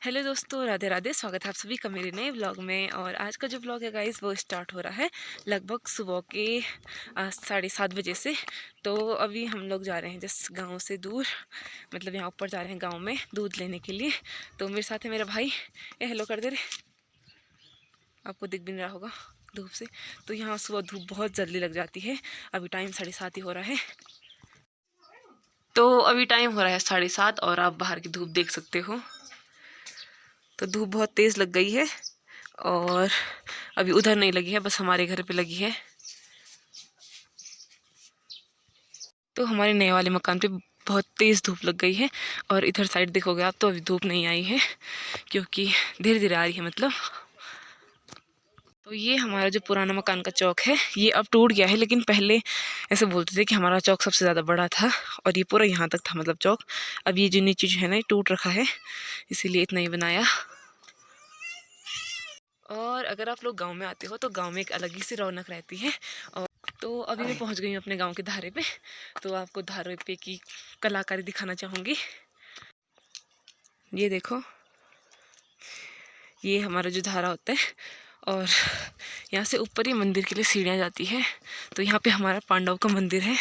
Hello दोस्तों, राधे राधे। स्वागत है आप सभी का मेरे नए व्लॉग में। और आज का जो व्लॉग है गाइस वो स्टार्ट हो रहा है लगभग सुबह के 7:30 बजे से। तो अभी हम लोग जा रहे हैं जस्ट गांव से दूर, मतलब यहाँ ऊपर जा रहे हैं गांव में दूध लेने के लिए। तो मेरे साथ है मेरा भाई। ये हेलो कर दे रहे, आपको दिख भी नहीं रहा होगा धूप से। तो यहाँ सुबह धूप बहुत जल्दी लग जाती है। अभी टाइम 7:30 ही हो रहा है। तो अभी टाइम हो रहा है 7:30 और आप बाहर की धूप देख सकते हो। तो धूप बहुत तेज़ लग गई है और अभी उधर नहीं लगी है, बस हमारे घर पे लगी है। तो हमारे नए वाले मकान पे बहुत तेज़ धूप लग गई है। और इधर साइड देखोगे आप तो अभी धूप नहीं आई है, क्योंकि धीरे धीरे आ रही है मतलब। तो ये हमारा जो पुराना मकान का चौक है ये अब टूट गया है, लेकिन पहले ऐसे बोलते थे कि हमारा चौक सबसे ज़्यादा बड़ा था और ये पूरा यहाँ तक था मतलब चौक। अब ये जो नीचे जो है ना ये टूट रखा है, इसीलिए इतना ही बनाया। और अगर आप लोग गांव में आते हो तो गांव में एक अलग ही सी रौनक रहती है। और तो अभी मैं पहुंच गई हूँ अपने गांव के धारे पे। तो आपको धारे पे की कलाकारी दिखाना चाहूँगी। ये देखो, ये हमारा जो धारा होता है और यहाँ से ऊपर ही मंदिर के लिए सीढ़ियाँ जाती है। तो यहाँ पे हमारा पांडव का मंदिर है।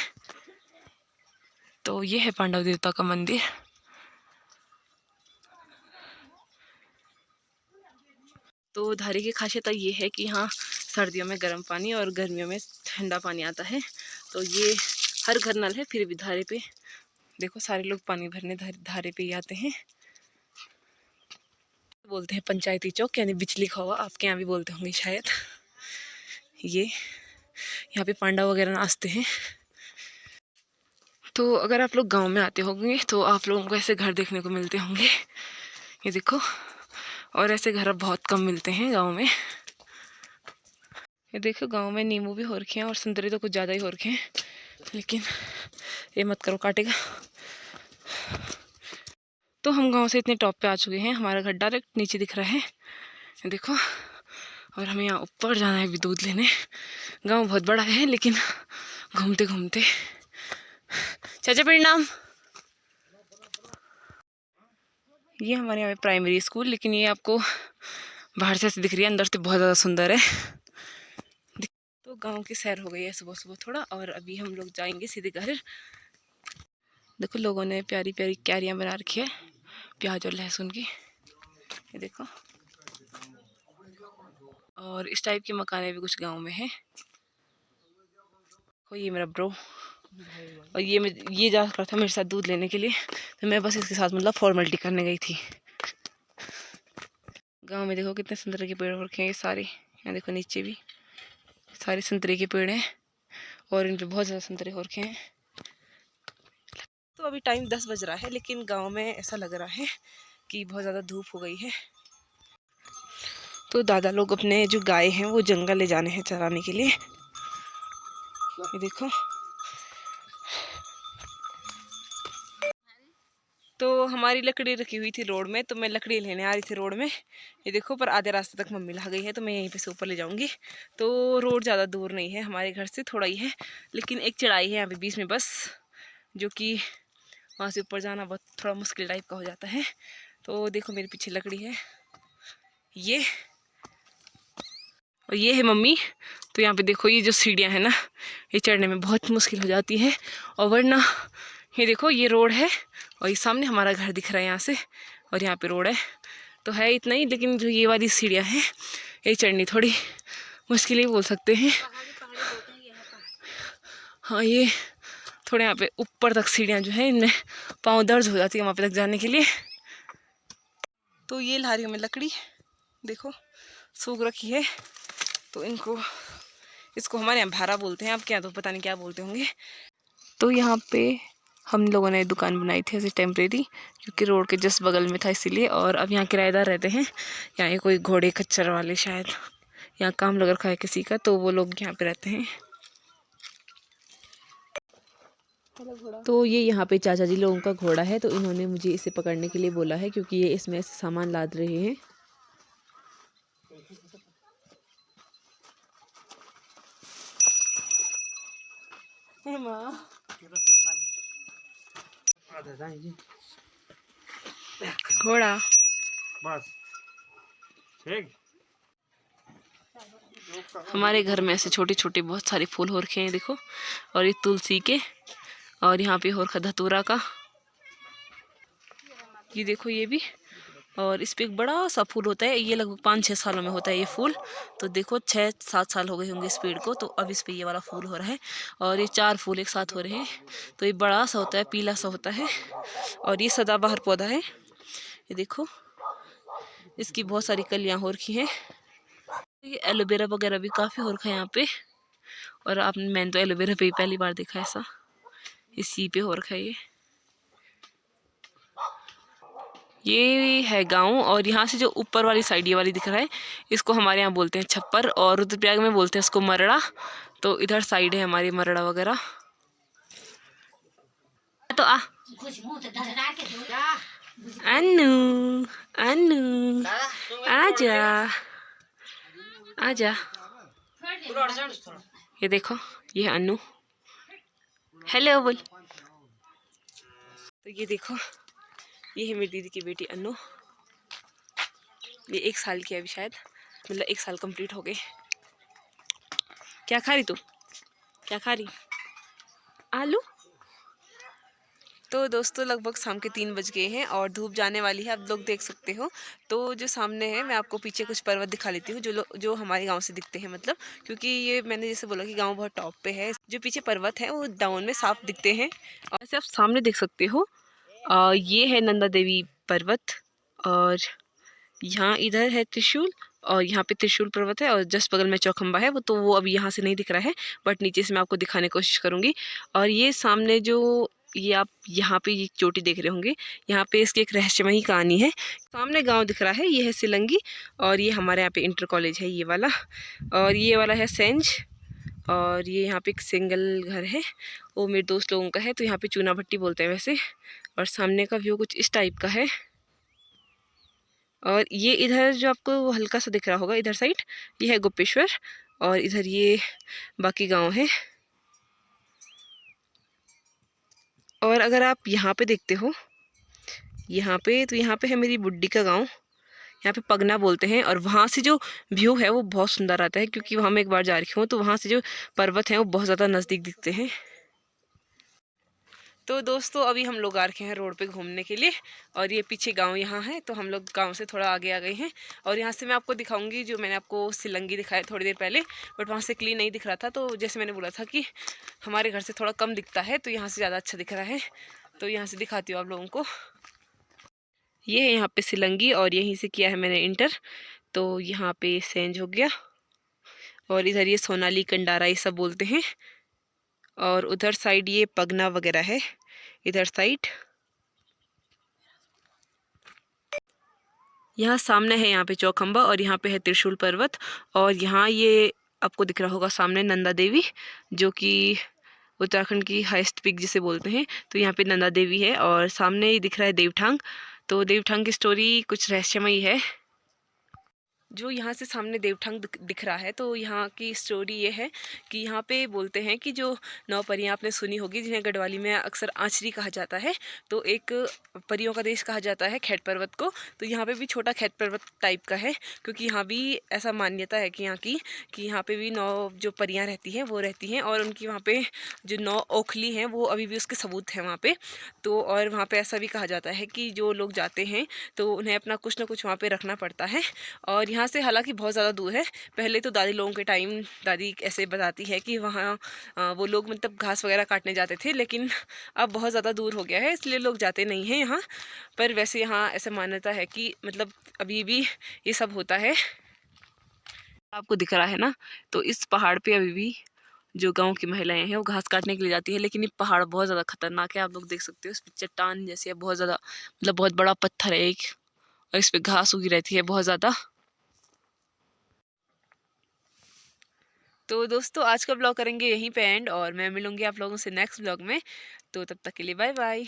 तो ये है पांडव देवता का मंदिर। तो धारे की खासियत ये है कि यहाँ सर्दियों में गर्म पानी और गर्मियों में ठंडा पानी आता है। तो ये हर घर नल है, फिर भी धारे पे देखो सारे लोग पानी भरने धारे पे ही आते हैं। बोलते हैं पंचायती चौक, यानी बिजली खवा, आपके यहाँ भी बोलते होंगे शायद। ये यहाँ पे पांडव वगैरह नाचते हैं। तो अगर आप लोग गांव में आते होंगे तो आप लोगों को ऐसे घर देखने को मिलते होंगे, ये देखो। और ऐसे घर अब बहुत कम मिलते हैं गांव में। ये देखो गांव में नींबू भी हो रखे हैं और संतरे तो कुछ ज़्यादा ही हो रखे हैं, लेकिन ये मत करो, काटेगा। तो हम गांव से इतने टॉप पे आ चुके हैं, हमारा घर डायरेक्ट नीचे दिख रहा है, देखो। और हमें यहाँ ऊपर जाना है अभी दूध लेने। गांव बहुत बड़ा है लेकिन घूमते घूमते। चाचा परिणाम। ये हमारे यहाँ प्राइमरी स्कूल, लेकिन ये आपको बाहर से दिख रही है, अंदर से बहुत ज़्यादा सुंदर है। तो गांव की सैर हो गई है सुबह सुबह थोड़ा, और अभी हम लोग जाएंगे सीधे घर। देखो लोगों ने प्यारी प्यारी क्यारियाँ बना रखी है प्याज और लहसुन की, ये देखो। और इस टाइप की मकानें भी कुछ गांव में हैं। ये मेरा ब्रो, और ये जा रहा था मेरे साथ दूध लेने के लिए, तो मैं बस इसके साथ मतलब फॉर्मेलिटी करने गई थी। गांव में देखो कितने संतरे के पेड़ हो रखे हैं ये सारे। यहाँ देखो नीचे भी सारे संतरे के पेड़ हैं और इन पे बहुत ज़्यादा संतरे हो रखे हैं। तो अभी टाइम 10 बज रहा है, लेकिन गांव में ऐसा लग रहा है कि बहुत ज़्यादा धूप हो गई है। तो दादा लोग अपने जो गाय हैं वो जंगल ले जाने हैं चराने के लिए, ये देखो। तो हमारी लकड़ी रखी हुई थी रोड में, तो मैं लकड़ी लेने आ रही थी रोड में, ये देखो। पर आधे रास्ते तक मम्मी ला गई है, तो मैं यहीं पे से ऊपर ले जाऊंगी। तो रोड ज़्यादा दूर नहीं है हमारे घर से, थोड़ा ही है, लेकिन एक चढ़ाई है यहाँ पे बीच में बस, जो कि वहाँ से ऊपर जाना बहुत थोड़ा मुश्किल टाइप का हो जाता है। तो देखो मेरे पीछे लकड़ी है ये, और ये है मम्मी। तो यहाँ पे देखो ये जो सीढ़ियाँ हैं ना, ये चढ़ने में बहुत मुश्किल हो जाती है। और वरना ये देखो ये रोड है और ये सामने हमारा घर दिख रहा है यहाँ से, और यहाँ पे रोड है। तो है इतना ही, लेकिन जो ये वाली सीढ़ियाँ हैं ये चढ़नी थोड़ी मुश्किल ही बोल सकते हैं। हाँ, ये थोड़े यहाँ पे ऊपर तक सीढ़ियाँ जो है इनमें पाँव दर्द हो जाती है वहाँ पे तक जाने के लिए। तो ये ला रही हूँ मैं लकड़ी, देखो सूख रखी है। तो इसको हमारे यहाँ भारा बोलते हैं, आपके यहाँ तो पता नहीं क्या बोलते होंगे। तो यहाँ पे हम लोगों ने दुकान बनाई थी ऐसे टेम्परेरी, क्योंकि रोड के जस्ट बगल में था इसीलिए। और अब यहाँ किराएदार रहते हैं, यहाँ ये कोई घोड़े खच्चर वाले शायद यहाँ काम लग रखा है किसी का, तो वो लोग यहाँ पे रहते हैं। तो ये यहाँ पे चाचा जी लोगों का घोड़ा है, तो इन्होंने मुझे इसे पकड़ने के लिए बोला है, क्योंकि ये इसमें ऐसे सामान लाद रहे हैं। घोड़ा बस ठीक। हमारे घर में ऐसे छोटे छोटे बहुत सारे फूल हो रखे हैं देखो, और ये तुलसी के, और यहाँ पे हो रखा धतूरा का, ये देखो ये भी, और इस पे एक बड़ा सा फूल होता है, ये लगभग 5-6 सालों में होता है ये फूल। तो देखो 6-7 साल हो गए होंगे इस पेड़ को, तो अब इस पे ये वाला फूल हो रहा है, और ये 4 फूल एक साथ हो रहे हैं। तो ये बड़ा सा होता है, पीला सा होता है, और ये सदाबहार पौधा है। ये देखो इसकी बहुत सारी कलियां हो रखी हैं। ये एलोवेरा वगैरह भी काफ़ी हो रखा है यहाँ पे, और आपने, मैंने तो एलोवेरा पे ही पहली बार देखा ऐसा, इसी पे हो रखा है ये है गांव। और यहाँ से जो ऊपर वाली साइड ये वाली दिख रहा है, इसको हमारे यहाँ बोलते हैं छप्पर, और रुद्रप्रयाग में बोलते हैं इसको मरड़ा। तो इधर साइड है हमारी मरड़ा वगैरह। तो अनु अनु आजा आजा, ये देखो ये है अनु, हेलो बोल। तो ये देखो ये है मेरी दीदी की बेटी अनु, ये 1 साल की है अभी शायद, मतलब 1 साल कंप्लीट हो गए। क्या खा रही तू, क्या खा रही, आलू। तो दोस्तों लगभग शाम के 3 बज गए हैं और धूप जाने वाली है, आप लोग देख सकते हो। तो जो सामने है, मैं आपको पीछे कुछ पर्वत दिखा लेती हूँ जो हमारे गांव से दिखते हैं, मतलब क्योंकि ये मैंने जैसे बोला कि गांव बहुत टॉप पे है, जो पीछे पर्वत है वो डाउन में साफ दिखते हैं। और ऐसे आप सामने देख सकते हो, ये है नंदा देवी पर्वत, और यहाँ इधर है त्रिशूल, और यहाँ पे त्रिशूल पर्वत है, और जस्ट बगल में चौखंबा है, वो अभी यहाँ से नहीं दिख रहा है, बट नीचे से मैं आपको दिखाने की कोशिश करूँगी। और ये सामने जो ये आप यहाँ पे ये चोटी देख रहे होंगे, यहाँ पे इसकी एक रहस्यमयी कहानी है। सामने गांव दिख रहा है, ये है सिलंगी, और ये हमारे यहाँ पे इंटर कॉलेज है ये वाला, और ये वाला है सेंज, और ये यहाँ पे एक सिंगल घर है, वो मेरे दोस्त लोगों का है, तो यहाँ पे चूना भट्टी बोलते हैं वैसे। और सामने का व्यू कुछ इस टाइप का है। और ये इधर जो आपको हल्का सा दिख रहा होगा इधर साइड, ये है गोपेश्वर, और इधर ये बाकी गांव है। और अगर आप यहाँ पे देखते हो, यहाँ पे, तो यहाँ पे है मेरी बुड्डी का गांव, यहाँ पे पगना बोलते हैं, और वहाँ से जो व्यू है वो बहुत सुंदर आता है, क्योंकि वहाँ मैं एक बार जा रही हूँ, तो वहाँ से जो पर्वत हैं वो बहुत ज़्यादा नज़दीक दिखते हैं। तो दोस्तों अभी हम लोग आ रखे हैं रोड पे घूमने के लिए, और ये पीछे गांव यहाँ है, तो हम लोग गांव से थोड़ा आगे आ गए हैं। और यहाँ से मैं आपको दिखाऊंगी जो मैंने आपको सिलंगी दिखाया थोड़ी देर पहले, बट वहाँ से क्लीन नहीं दिख रहा था, तो जैसे मैंने बोला था कि हमारे घर से थोड़ा कम दिखता है, तो यहाँ से ज़्यादा अच्छा दिख रहा है, तो यहाँ से दिखाती हूँ आप लोगों को। ये है यहाँ पे सिलंगी, और यहीं से किया है मैंने इंटर, तो यहाँ पे सेंज हो गया, और इधर ये सोनाली कंडारा ये सब बोलते हैं, और उधर साइड ये पगना वगैरह है इधर साइड। यहाँ सामने है यहाँ पे चौखंबा, और यहाँ पे है त्रिशूल पर्वत, और यहाँ ये आपको दिख रहा होगा सामने नंदा देवी, जो कि उत्तराखंड की हाईएस्ट पीक जिसे बोलते हैं, तो यहाँ पे नंदा देवी है। और सामने ही दिख रहा है देवठांग, तो देवठांग की स्टोरी कुछ रहस्यमयी है। जो यहाँ से सामने देवठांग दिख रहा है, तो यहाँ की स्टोरी ये है कि यहाँ पे बोलते हैं कि जो 9 परियाँ आपने सुनी होगी, जिन्हें गढ़वाली में अक्सर आंचरी कहा जाता है, तो एक परियों का देश कहा जाता है खैट पर्वत को। तो यहाँ पे भी छोटा खैट पर्वत टाइप का है, क्योंकि यहाँ भी ऐसा मान्यता है कि यहाँ पे भी 9 जो परियाँ रहती हैं वो रहती हैं, और उनकी वहाँ पे जो 9 ओखली हैं वो अभी भी उसके सबूत हैं वहाँ पे। तो और वहाँ पे ऐसा भी कहा जाता है कि जो लोग जाते हैं तो उन्हें अपना कुछ ना कुछ वहाँ पे रखना पड़ता है। और यहाँ से हालांकि बहुत ज़्यादा दूर है, पहले तो दादी लोगों के टाइम दादी ऐसे बताती है कि वहाँ वो लोग मतलब घास वगैरह काटने जाते थे, लेकिन अब बहुत ज़्यादा दूर हो गया है, इसलिए लोग जाते नहीं हैं यहाँ पर। वैसे यहाँ ऐसा मान्यता है कि मतलब अभी भी ये सब होता है। आपको दिख रहा है ना, तो इस पहाड़ पे अभी भी जो गांव की महिलाएं हैं वो घास काटने के लिए जाती है, लेकिन ये पहाड़ बहुत ज़्यादा खतरनाक है। आप लोग देख सकते हो इस पे चट्टान जैसे है, बहुत ज़्यादा मतलब बहुत बड़ा पत्थर है एक, और इस पे घास उगी रहती है बहुत ज़्यादा। तो दोस्तों आज का ब्लॉग करेंगे यहीं पे एंड, और मैं मिलूंगी आप लोगों से नेक्स्ट ब्लॉग में, तो तब तक के लिए बाय बाय।